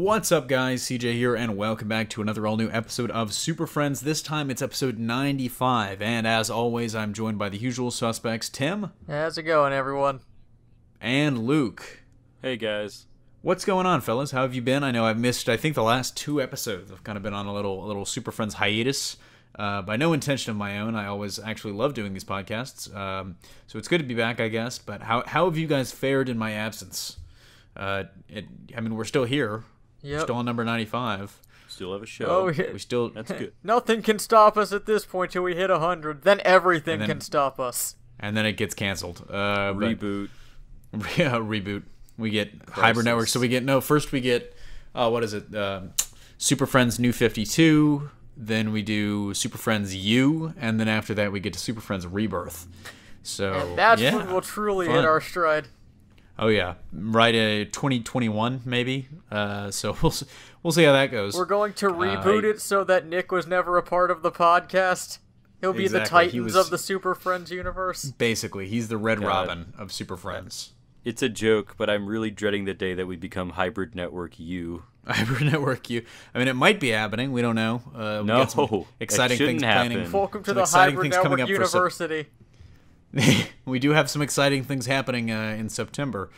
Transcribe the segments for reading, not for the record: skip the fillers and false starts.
What's up, guys? CJ here, and welcome back to another all-new episode of Super Friends. This time, it's episode 95, and as always, I'm joined by the usual suspects, Tim. How's it going, everyone? And Luke. Hey, guys. What's going on, fellas? How have you been? I know I've missed, I think, the last two episodes. I've kind of been on a little Super Friends hiatus, by no intention of my own. I always actually love doing these podcasts, so it's good to be back, I guess. But how have you guys fared in my absence? We're still here. Yep. Still on number 95. Still have a show. Oh, We still... That's good. Nothing can stop us at this point till we hit 100. Then everything can stop us. And then it gets canceled. Reboot. Reboot. We get Crisis. Hybrid Network. So we get... First we get... what is it? Super Friends New 52. Then we do Super Friends U. And then after that we get to Super Friends Rebirth. So, And that's when we'll truly hit our stride. Oh yeah, right. 2021 maybe. So we'll see how that goes. We're going to reboot it so that Nick was never a part of the podcast. He'll be the Titans of the Super Friends universe. Basically, he's the Red Robin of Super Friends. It's a joke, but I'm really dreading the day that we become Hybrid Network U. Hybrid Network U. I mean, it might be happening. We don't know. We got some exciting things planning. Welcome to the Hybrid Network University. We do have some exciting things happening in September,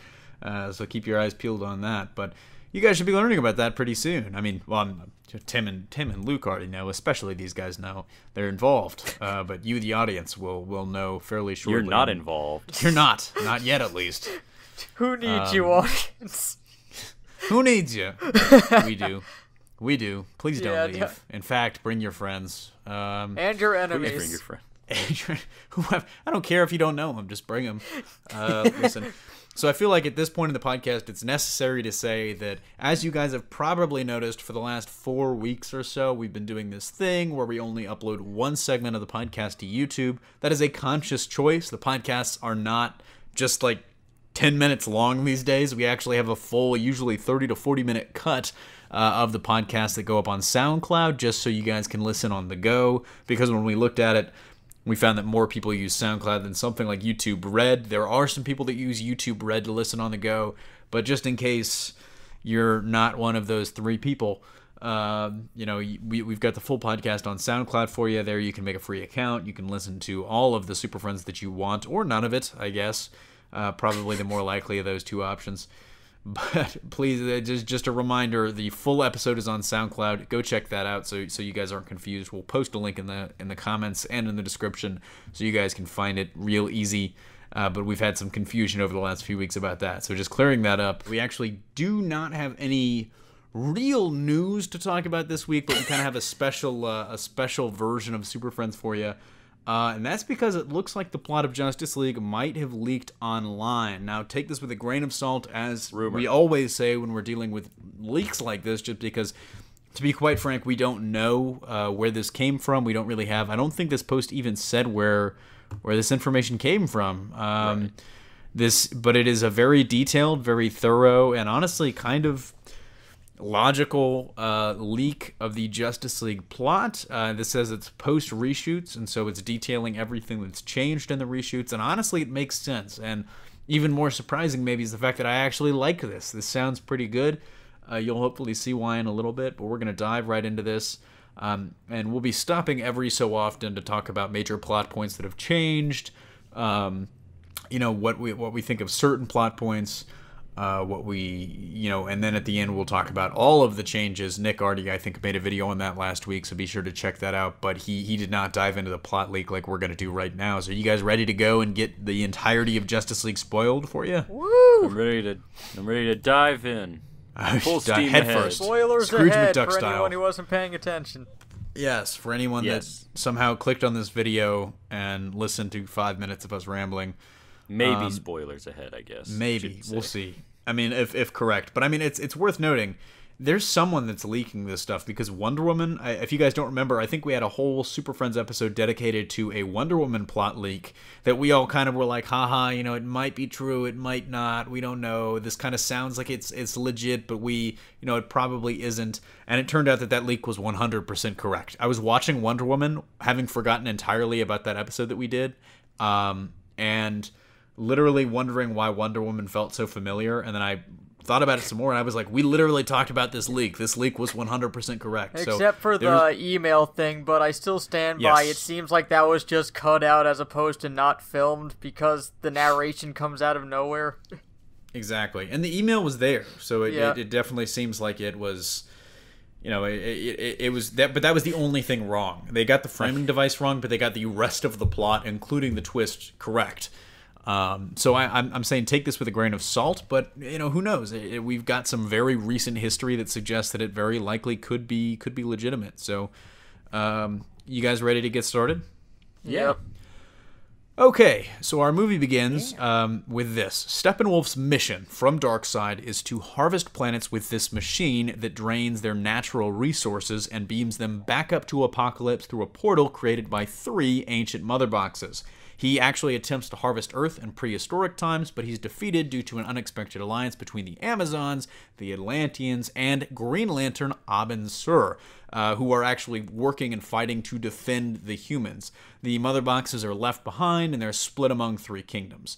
so keep your eyes peeled on that. But you guys should be learning about that pretty soon. I mean, Tim and Luke already know, especially these guys know. They're involved, but you, the audience, will know fairly shortly. You're not involved. You're not yet, at least. Who needs you, audience? Who needs you? We do. Please don't leave. In fact, bring your friends. And your enemies. Please bring your friends. I don't care if you don't know them, just bring them. Listen, so I feel like at this point in the podcast, it's necessary to say that, as you guys have probably noticed, for the last 4 weeks or so, we've been doing this thing where we only upload one segment of the podcast to YouTube. That is a conscious choice. The podcasts are not just like 10 minutes long these days. We actually have a full, usually 30 to 40 minute cut of the podcast that go up on SoundCloud, just so you guys can listen on the go, because when we looked at it, we found that more people use SoundCloud than something like YouTube Red. There are some people that use YouTube Red to listen on the go, but just in case you're not one of those 3 people, we've got the full podcast on SoundCloud for you. There you can make a free account. You can listen to all of the Super Friends that you want, or none of it, I guess. Probably the more likely of those 2 options. But please, just a reminder, the full episode is on SoundCloud. Go check that out so you guys aren't confused. We'll post a link in the comments and in the description so you guys can find it real easy. But we've had some confusion over the last few weeks about that. So just clearing that up. We actually do not have any real news to talk about this week, but we kind of have a special version of Super Friends for you. And that's because it looks like the plot of Justice League might have leaked online. Now, take this with a grain of salt, as we always say when we're dealing with leaks like this, just because, to be quite frank, we don't know where this came from. We don't really have... I don't think this post even said where this information came from. But it is a very detailed, very thorough, and honestly kind of logical leak of the Justice League plot. This says it's post reshoots, and so it's detailing everything that's changed in the reshoots, and honestly it makes sense. And even more surprising maybe is the fact that I actually like this. This sounds pretty good. You'll hopefully see why in a little bit, but we're going to dive right into this, and we'll be stopping every so often to talk about major plot points that have changed, what we think of certain plot points, and then at the end we'll talk about all of the changes. Nick already, I think, made a video on that last week, so be sure to check that out. But he did not dive into the plot leak like we're going to do right now. So you guys ready to go and get the entirety of Justice League spoiled for you? Woo! I'm ready to dive in. Full steam head ahead. first. Spoilers Scrooge ahead McDuck for style. anyone who wasn't paying attention. Yes, for anyone that somehow clicked on this video and listened to 5 minutes of us rambling. Maybe spoilers ahead, I guess. Maybe. We'll see. I mean, if correct. But I mean, it's worth noting, there's someone that's leaking this stuff, because Wonder Woman, if you guys don't remember, I think we had a whole Super Friends episode dedicated to a Wonder Woman plot leak that we all kind of were like, haha, it might be true, it might not, we don't know. This kind of sounds like it's legit, but it probably isn't. And it turned out that leak was 100% correct. I was watching Wonder Woman, having forgotten entirely about that episode that we did, and literally wondering why Wonder Woman felt so familiar, and then I thought about it some more, and I was like, we literally talked about this leak. This leak was 100% correct. Except for the email thing, but I still stand by. It seems like that was just cut out as opposed to not filmed because the narration comes out of nowhere. Exactly. And the email was there, so it definitely seems like it was... it was that, but that was the only thing wrong. They got the framing device wrong, but they got the rest of the plot, including the twist, correct. So I'm saying take this with a grain of salt, but who knows? We've got some very recent history that suggests that it very likely could be legitimate. So, you guys ready to get started? Yep. Okay, so our movie begins with this. Steppenwolf's mission from Darkseid is to harvest planets with this machine that drains their natural resources and beams them back up to Apocalypse through a portal created by 3 ancient mother boxes. He actually attempts to harvest Earth in prehistoric times, but he's defeated due to an unexpected alliance between the Amazons, the Atlanteans, and Green Lantern Abin Sur, who are actually working and fighting to defend the humans. The mother boxes are left behind, and they're split among 3 kingdoms.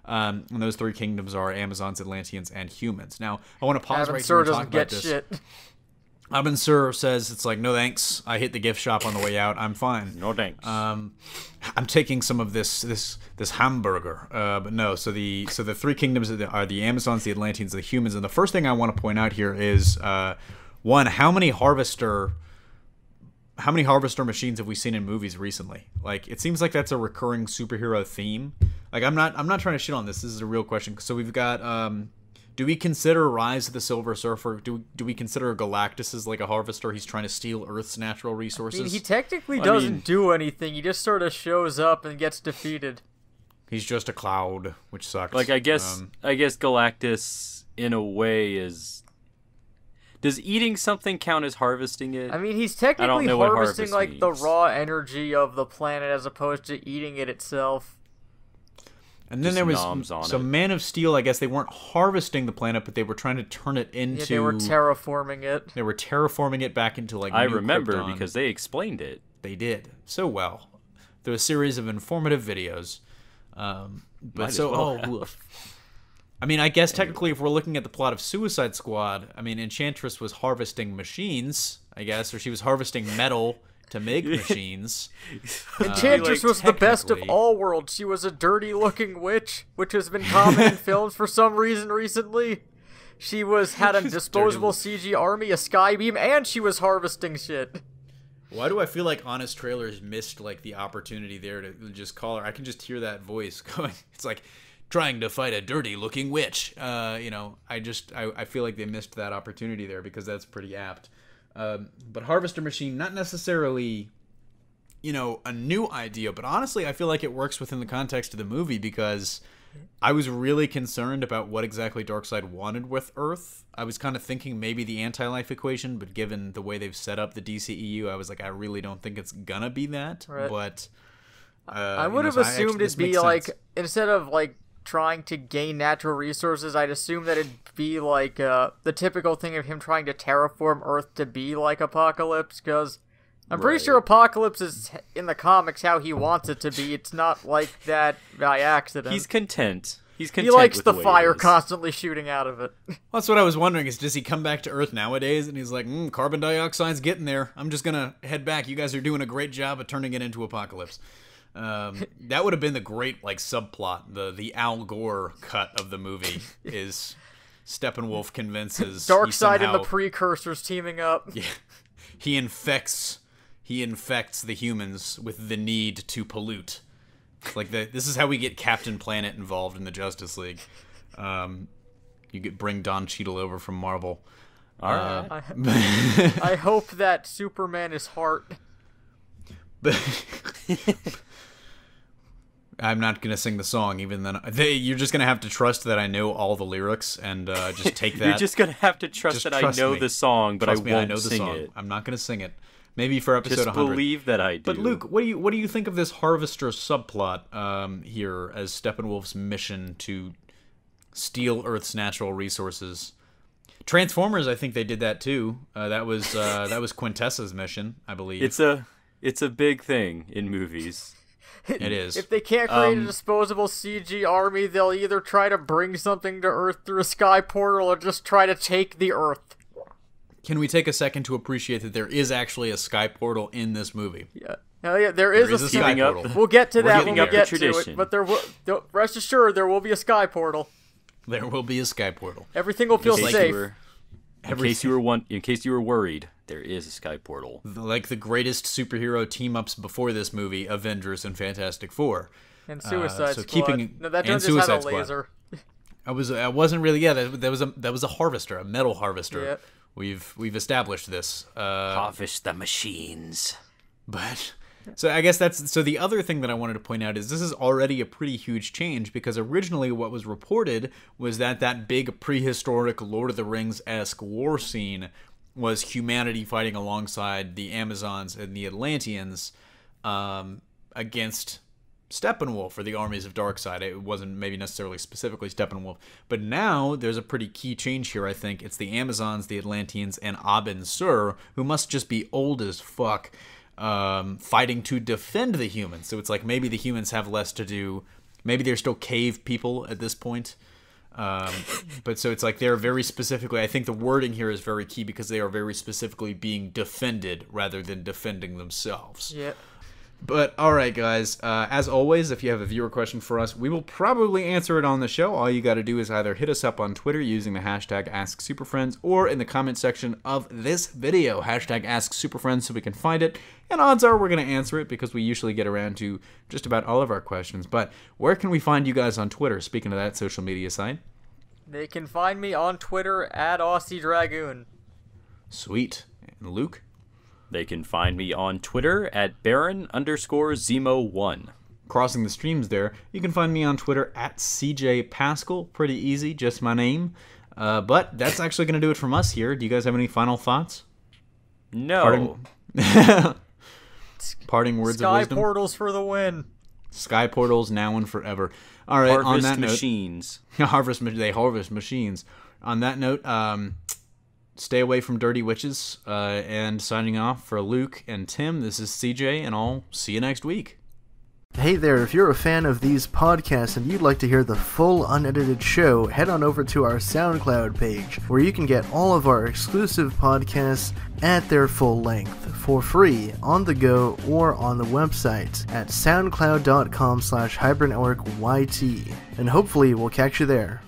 And those 3 kingdoms are Amazons, Atlanteans, and humans. Now, I want to pause right here and talk about this. Shit. Abin Sur says, it's like, no thanks. I hit the gift shop on the way out. I'm fine. No thanks. I'm taking some of this hamburger. But no, so the 3 kingdoms are the Amazons, the Atlanteans, the humans. And the first thing I want to point out here is, one, how many harvester machines have we seen in movies recently? Like, it seems like that's a recurring superhero theme. Like, I'm not trying to shit on this. This is a real question. So we've got, do we consider Rise of the Silver Surfer? Do we consider Galactus as like a harvester? He's trying to steal Earth's natural resources. I mean, he technically doesn't do anything. He just sort of shows up and gets defeated. He's just a cloud, which sucks. Like, I guess Galactus in a way is. Does eating something count as harvesting it? I mean, he's technically harvesting like the raw energy of the planet as opposed to eating it itself. And then there was some Man of Steel. I guess they weren't harvesting the planet, but they were trying to turn it into... Yeah, they were terraforming it. They were terraforming it back into, like, I new remember Krypton. Because they explained it. They did. So well. Through a series of informative videos. I mean, I guess technically if we're looking at the plot of Suicide Squad, I mean, Enchantress was harvesting machines, I guess, or she was harvesting metal to make machines. Enchantress was the best of all worlds. She was a dirty-looking witch, which has been common in films for some reason recently. She had a disposable CG army, a skybeam, and she was harvesting shit. Why do I feel like Honest Trailers missed like the opportunity there to just call her? I can just hear that voice going. It's like trying to fight a dirty-looking witch. I feel like they missed that opportunity there because that's pretty apt. But Harvester Machine, not necessarily, a new idea, but honestly, I feel like it works within the context of the movie because I was really concerned about what exactly Darkseid wanted with Earth. I was kind of thinking maybe the anti-life equation, but given the way they've set up the DCEU, I was like, I really don't think it's gonna be that. Right. But I would have assumed it'd be like, instead of like trying to gain natural resources, I'd assume that it'd be like the typical thing of him trying to terraform Earth to be like Apocalypse, because I'm pretty sure Apocalypse is, in the comics, how he wants it to be. It's not like that by accident. He's content. He likes the fire constantly shooting out of it. Well, that's what I was wondering, is does he come back to Earth nowadays and he's like, carbon dioxide's getting there. I'm just gonna head back. You guys are doing a great job of turning it into Apocalypse. That would have been the great like subplot. The Al Gore cut of the movie is Steppenwolf convinces Darkseid and the Precursors teaming up. Yeah, he infects the humans with the need to pollute. Like this is how we get Captain Planet involved in the Justice League. Bring Don Cheadle over from Marvel. All right. I hope that Superman is Heart. I'm not gonna sing the song, even then. You're just gonna have to trust that I know all the lyrics and just take that. You're just gonna have to trust that I know the song, but I won't sing it. I'm not gonna sing it. Maybe for episode just 100. Believe that I do. But Luke, what do you think of this Harvester subplot here as Steppenwolf's mission to steal Earth's natural resources? Transformers, I think they did that too. That was Quintessa's mission, I believe. It's a big thing in movies. It is. If they can't create a disposable CG army, they'll either try to bring something to Earth through a sky portal or just try to take the Earth. Can we take a second to appreciate that there is actually a sky portal in this movie? Yeah. Hell yeah, there is a sky portal. We'll get to that when we get to it, but rest assured there will be a sky portal. There will be a sky portal. Everything will feel safe. In case you were worried, there is a sky portal. Like the greatest superhero team-ups before this movie, Avengers and Fantastic Four. And Suicide Squad. No, that just had a laser. I wasn't really. Yeah, that was a harvester, a metal harvester. Yeah. We've established this. Harvest the machines. But so I guess so the other thing that I wanted to point out is this is already a pretty huge change, because originally what was reported was that big prehistoric Lord of the Rings-esque war scene was humanity fighting alongside the Amazons and the Atlanteans against Steppenwolf or the armies of Darkseid. It wasn't maybe necessarily specifically Steppenwolf, but now there's a pretty key change here. I think it's the Amazons, the Atlanteans, and Abin Sur, who must just be old as fuck, fighting to defend the humans. So it's like maybe the humans have less to do. Maybe they're still cave people at this point. But so it's like they're very specifically, I think the wording here is very key, because they are very specifically being defended rather than defending themselves. Yeah. But all right, guys, as always, if you have a viewer question for us, we will probably answer it on the show. All you got to do is either hit us up on Twitter using the hashtag AskSuperfriends, or in the comment section of this video, hashtag AskSuperfriends, so we can find it. And odds are we're going to answer it, because we usually get around to just about all of our questions. But where can we find you guys on Twitter, speaking of that social media site? They can find me on Twitter at Aussie Dragoon. Sweet. And Luke? They can find me on Twitter at Baron_Zemo1. Crossing the streams there, you can find me on Twitter at CJ Pascal. Pretty easy, just my name. But that's actually going to do it from us here. Do you guys have any final thoughts? No. Parting words Sky of wisdom? Sky portals for the win. Sky portals now and forever. All right, harvest on that machines. Note, they harvest machines. On that note, stay away from dirty witches. And signing off for Luke and Tim, this is CJ, and I'll see you next week. Hey there, if you're a fan of these podcasts and you'd like to hear the full unedited show, head on over to our SoundCloud page, where you can get all of our exclusive podcasts at their full length, for free, on the go, or on the website at soundcloud.com/hybridnetworkyt, and hopefully we'll catch you there.